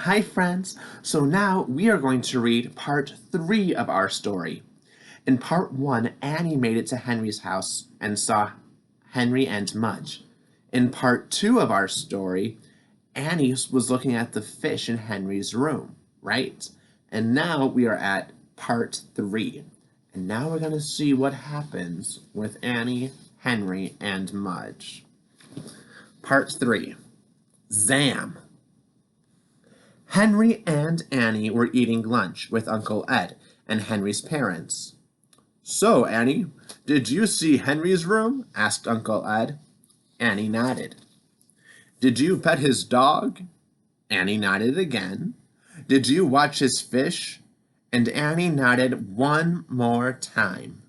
Hi friends, so now we are going to read part 3 of our story. In part 1, Annie made it to Henry's house and saw Henry and Mudge. In part 2 of our story, Annie was looking at the fish in Henry's room, right? And now we are at part 3. And now we're going to see what happens with Annie, Henry, and Mudge. Part 3. Zam! Henry and Annie were eating lunch with Uncle Ed and Henry's parents. "So, Annie, did you see Henry's room?" asked Uncle Ed. Annie nodded. "Did you pet his dog?" Annie nodded again. "Did you watch his fish?" And Annie nodded one more time.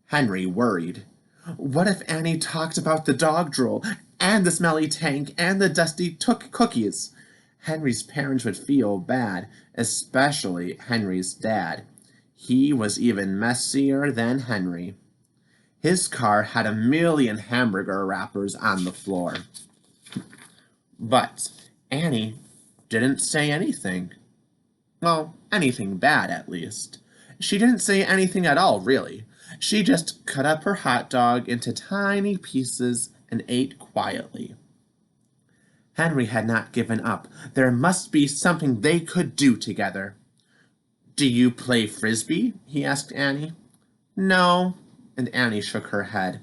Henry worried. What if Annie talked about the dog drool and the smelly tank and the dusty cookies? Henry's parents would feel bad, especially Henry's dad. He was even messier than Henry. His car had 1,000,000 hamburger wrappers on the floor. But Annie didn't say anything. Well, anything bad, at least. She didn't say anything at all, really. She just cut up her hot dog into tiny pieces and ate quietly. Henry had not given up. There must be something they could do together. "Do you play frisbee?" he asked Annie. "No," and Annie shook her head.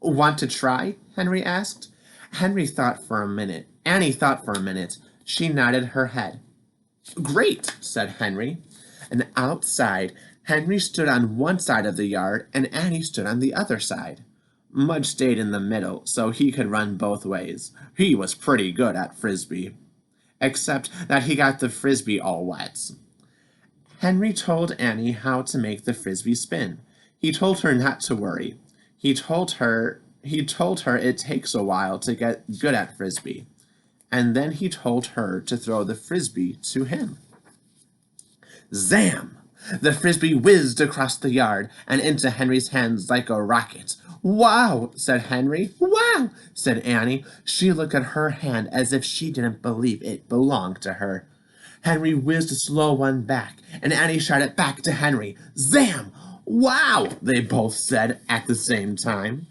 "Want to try?" Henry asked. Annie thought for a minute. She nodded her head. "Great," said Henry. And outside, Henry stood on one side of the yard and Annie stood on the other side. Mudge stayed in the middle so he could run both ways. He was pretty good at frisbee, except that he got the frisbee all wet. Henry told Annie how to make the frisbee spin. He told her not to worry. He told her it takes a while to get good at frisbee. And then he told her to throw the frisbee to him. Zam! The frisbee whizzed across the yard and into Henry's hands like a rocket. "Wow!" said Henry. "Wow!" said Annie. She looked at her hand as if she didn't believe it belonged to her. Henry whizzed a slow one back, and Annie shot it back to Henry. Zam! "Wow!" they both said at the same time.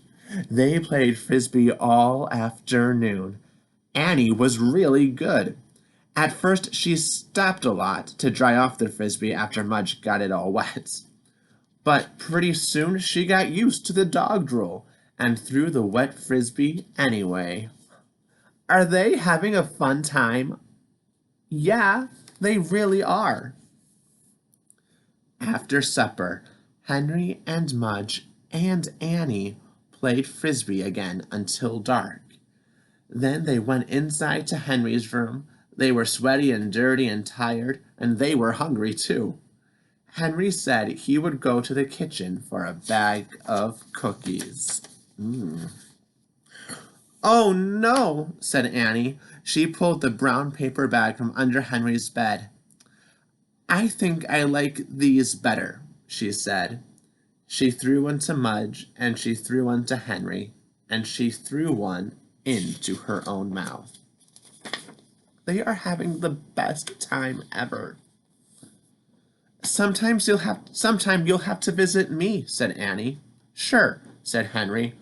They played frisbee all afternoon. Annie was really good. At first, she stopped a lot to dry off the frisbee after Mudge got it all wet. But pretty soon she got used to the dog drool and threw the wet frisbee anyway. Are they having a fun time? Yeah, they really are. After supper, Henry and Mudge and Annie played frisbee again until dark. Then they went inside to Henry's room. They were sweaty and dirty and tired, and they were hungry too. Henry said he would go to the kitchen for a bag of cookies. "Oh no," said Annie. She pulled the brown paper bag from under Henry's bed. "I think I like these better," she said. She threw one to Mudge, and she threw one to Henry, and she threw one into her own mouth. They are having the best time ever. Sometime you'll have to visit me," said Annie. "Sure," said Henry.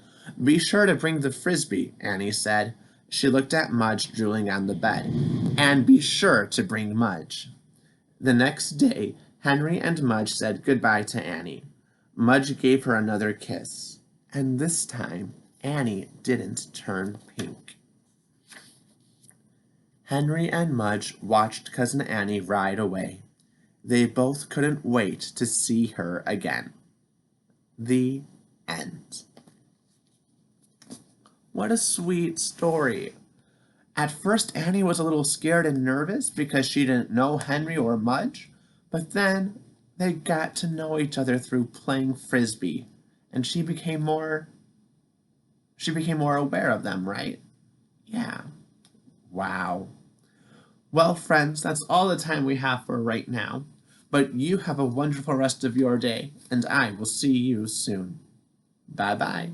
"Be sure to bring the frisbee," Annie said. She looked at Mudge drooling on the bed. "And be sure to bring Mudge." The next day, Henry and Mudge said goodbye to Annie. Mudge gave her another kiss, and this time Annie didn't turn pink. Henry and Mudge watched Cousin Annie ride away. They both couldn't wait to see her again. The end. What a sweet story. At first, Annie was a little scared and nervous because she didn't know Henry or Mudge, but then they got to know each other through playing frisbee, and she became more aware of them, right? Yeah. Wow. Well, friends, that's all the time we have for right now. But you have a wonderful rest of your day, and I will see you soon. Bye-bye.